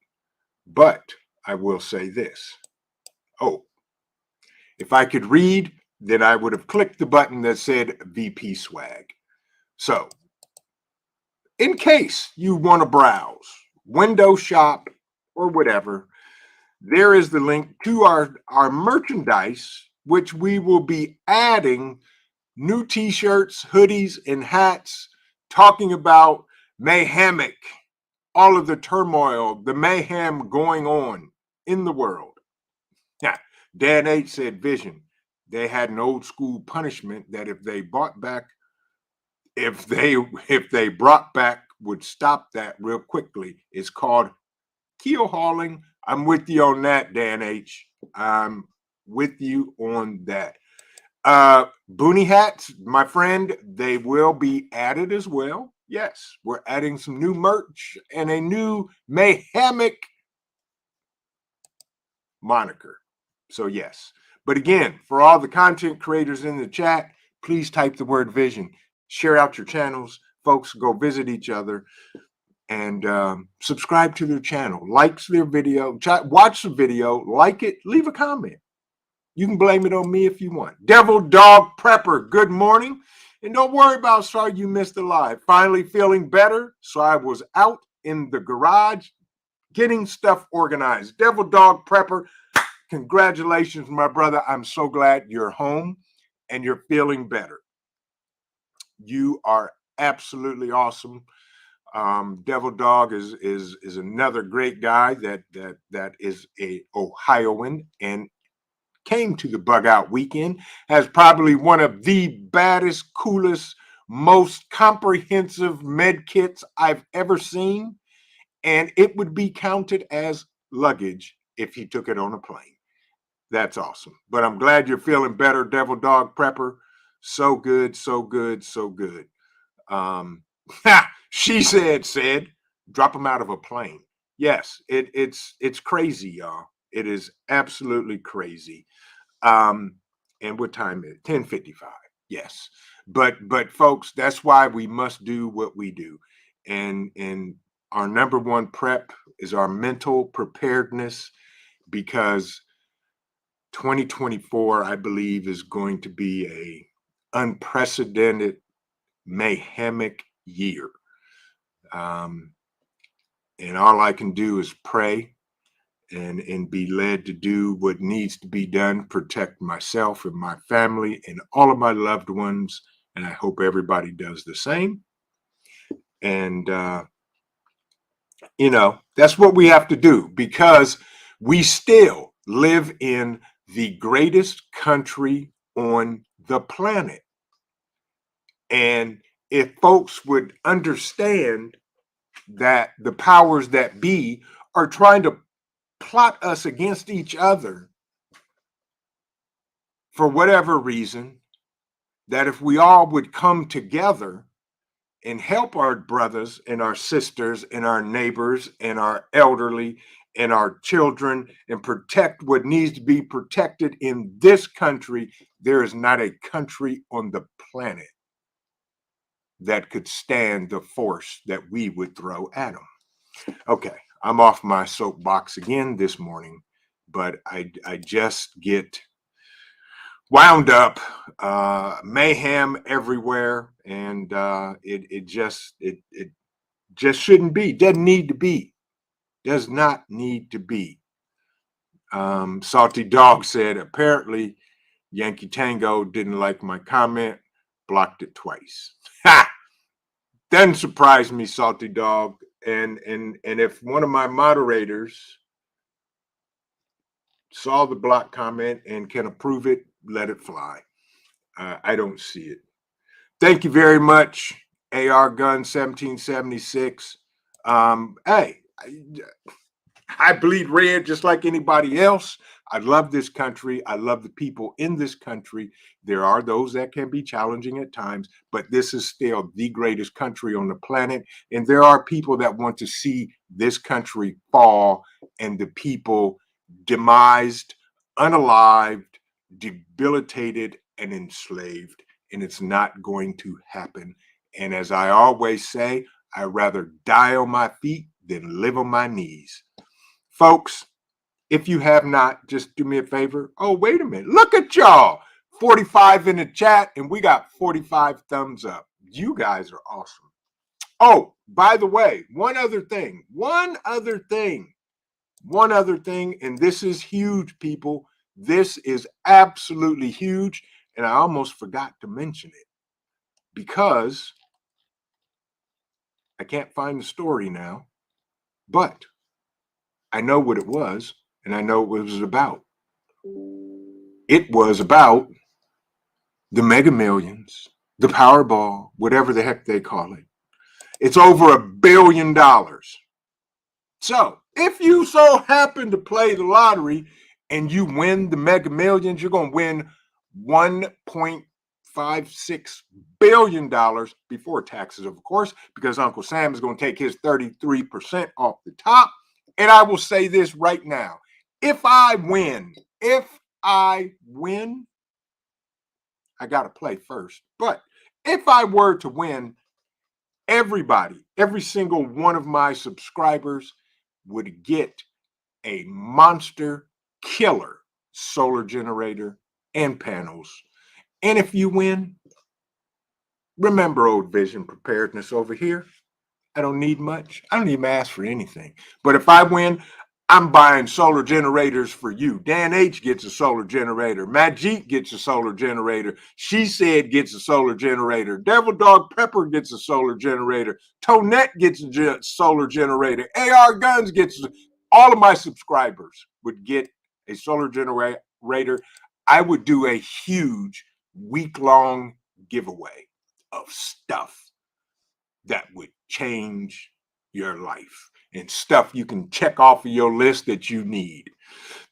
But I will say this. Oh, if I could read, then I would have clicked the button that said VP Swag. So, in case you want to browse, window shop, or whatever, there is the link to our merchandise, which we will be adding new t-shirts, hoodies, and hats talking about mayhemic, all of the turmoil, the mayhem going on in the world. Yeah, Dan H said Vision. They had an old school punishment that if they brought back would stop that real quickly. It's called keel hauling. I'm with you on that, Dan H. I'm with you on that. Boonie hats, my friend, they will be added as well. Yes, we're adding some new merch and a new mayhemic moniker. So yes. But again, for all the content creators in the chat, please type the word vision. Share out your channels. Folks, go visit each other and subscribe to their channel. Like their video, watch the video, like it, leave a comment. You can blame it on me if you want. Devil Dog Prepper, good morning. And don't worry about sorry you missed the live. Finally feeling better, so I was out in the garage getting stuff organized. Devil Dog Prepper, congratulations, my brother. I'm so glad you're home and you're feeling better. You are absolutely awesome. Devil Dog is another great guy that is a Ohioan and came to the Bug Out Weekend, has probably one of the baddest, coolest, most comprehensive med kits I've ever seen, and it would be counted as luggage if he took it on a plane. That's awesome. But I'm glad you're feeling better, Devil Dog Prepper. So good, so good, so good. She said, drop him out of a plane. Yes, it's crazy, y'all. It is absolutely crazy. And what time is it? 10:55. Yes. But folks, that's why we must do what we do. And our number one prep is our mental preparedness, because 2024, I believe, is going to be a unprecedented mayhemic year. And all I can do is pray and be led to do what needs to be done, protect myself and my family and all of my loved ones. And I hope everybody does the same. And, that's what we have to do, because we still live in the greatest country on the planet. And if folks would understand that the powers that be are trying to plot us against each other for whatever reason, that if we all would come together and help our brothers and our sisters and our neighbors and our elderly and our children and protect what needs to be protected in this country, there is not a country on the planet that could stand the force that we would throw at them. Okay, I'm off my soapbox again this morning, but I just get wound up, mayhem everywhere, and it just shouldn't be. Doesn't need to be. Does not need to be. Salty Dog said apparently Yankee Tango didn't like my comment, blocked it twice. Ha! Doesn't surprise me, Salty Dog. And if one of my moderators saw the block comment and can approve it, let it fly. I don't see it. Thank you very much, AR Gun 1776. Hey, I bleed red just like anybody else. I love this country. I love the people in this country. There are those that can be challenging at times, but this is still the greatest country on the planet. And there are people that want to see this country fall and the people demised, unalived, debilitated, and enslaved. And it's not going to happen. And as I always say, I'd rather die on my feet than live on my knees. Folks, if you have not, just do me a favor. Oh, wait a minute. Look at y'all. 45 in the chat, and we got 45 thumbs up. You guys are awesome. Oh, by the way, one other thing, and this is huge, people. This is absolutely huge, and I almost forgot to mention it because I can't find the story now, but I know what it was, and I know what it was about. It was about the Mega Millions, the Powerball, whatever the heck they call it. It's over $1 billion. So if you so happen to play the lottery and you win the Mega Millions, you're going to win $1.56 billion before taxes, of course, because Uncle Sam is going to take his 33% off the top. And I will say this right now. If I win, I got to play first. But if I were to win, everybody, every single one of my subscribers would get a monster killer solar generator and panels. And if you win, remember Old Vision Preparedness over here. I don't need much. I don't even ask for anything. But if I win, I'm buying solar generators for you. Dan H gets a solar generator. Majit gets a solar generator. She Said gets a solar generator. Devil Dog Pepper gets a solar generator. Tonette gets a solar generator. AR Guns gets all of my subscribers would get a solar generator. I would do a huge week-long giveaway of stuff that would change your life and stuff you can check off of your list that you need.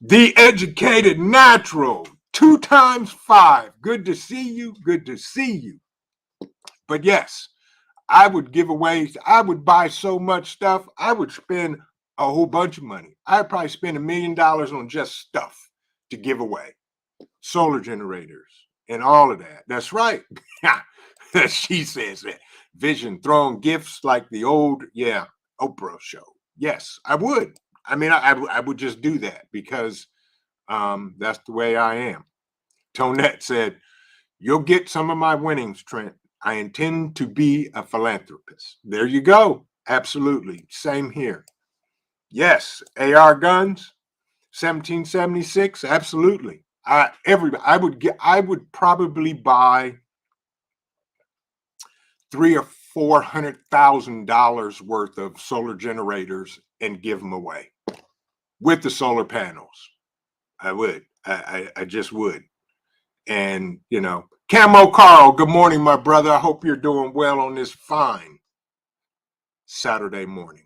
The Educated Natural, 2 times 5. Good to see you. Good to see you. But yes, I would give away, I would buy so much stuff, I would spend a whole bunch of money. I'd probably spend $1 million on just stuff to give away. Solar generators and all of that. That's right. She says that. Vision throwing gifts like the old, Oprah show. Yes, I would. I mean, I would just do that because that's the way I am. Tonette said, "You'll get some of my winnings, Trent. I intend to be a philanthropist." There you go. Absolutely. Same here. Yes, AR guns, 1776, absolutely. I would probably buy $300,000 or $400,000 worth of solar generators and give them away with the solar panels. I would. I just would. And Camo Carl, good morning, my brother. I hope you're doing well on this fine Saturday morning.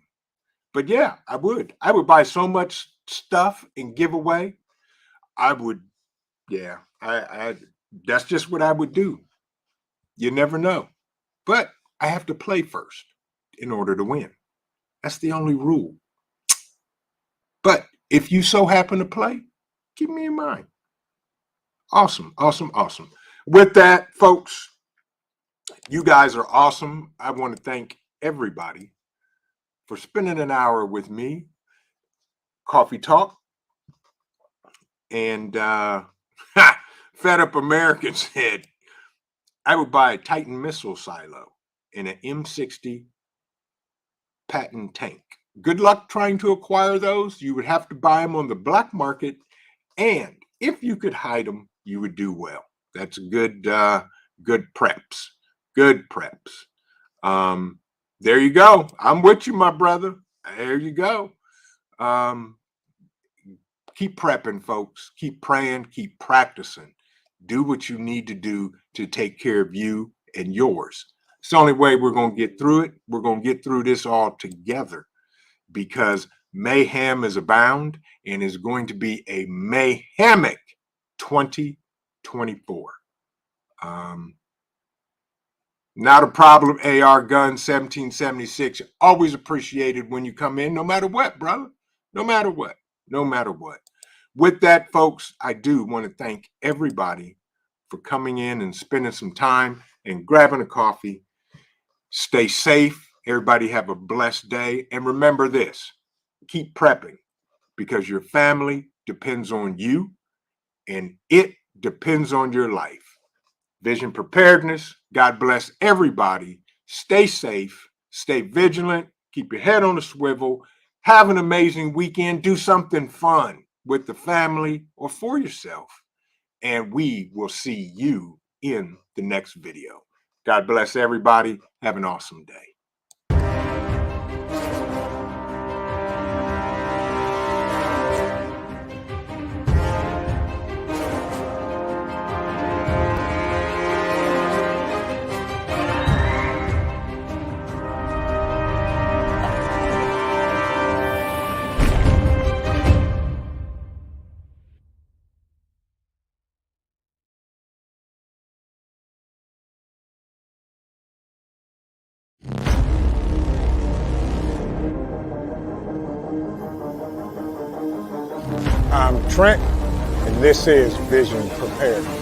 But yeah, I would. I would buy so much stuff and give away. I would. Yeah, I that's just what I would do. You never know. But I have to play first in order to win. That's the only rule. But if you so happen to play, keep me in mind. Awesome, awesome, awesome. With that, folks, you guys are awesome. I want to thank everybody for spending an hour with me. Coffee Talk. And Fed Up American said, I would buy a Titan missile silo and an M60 Patton tank. Good luck trying to acquire those. You would have to buy them on the black market. And if you could hide them, you would do well. That's good preps. Good preps. There you go. I'm with you, my brother. There you go. Keep prepping, folks. Keep praying. Keep practicing. Do what you need to do to take care of you and yours. It's the only way we're going to get through it. We're going to get through this all together because mayhem is abound and is going to be a mayhemic 2024. Not a problem, AR Gun 1776. Always appreciated when you come in, no matter what, brother. No matter what. No matter what. With that, folks, I do want to thank everybody for coming in and spending some time and grabbing a coffee. Stay safe. Everybody have a blessed day. And remember this, keep prepping because your family depends on you and it depends on your life. Vision Preparedness. God bless everybody. Stay safe. Stay vigilant. Keep your head on a swivel. Have an amazing weekend. Do something fun with the family or for yourself. And we will see you in the next video. God bless everybody. Have an awesome day. I'm Trent, and this is Vision Preparedness.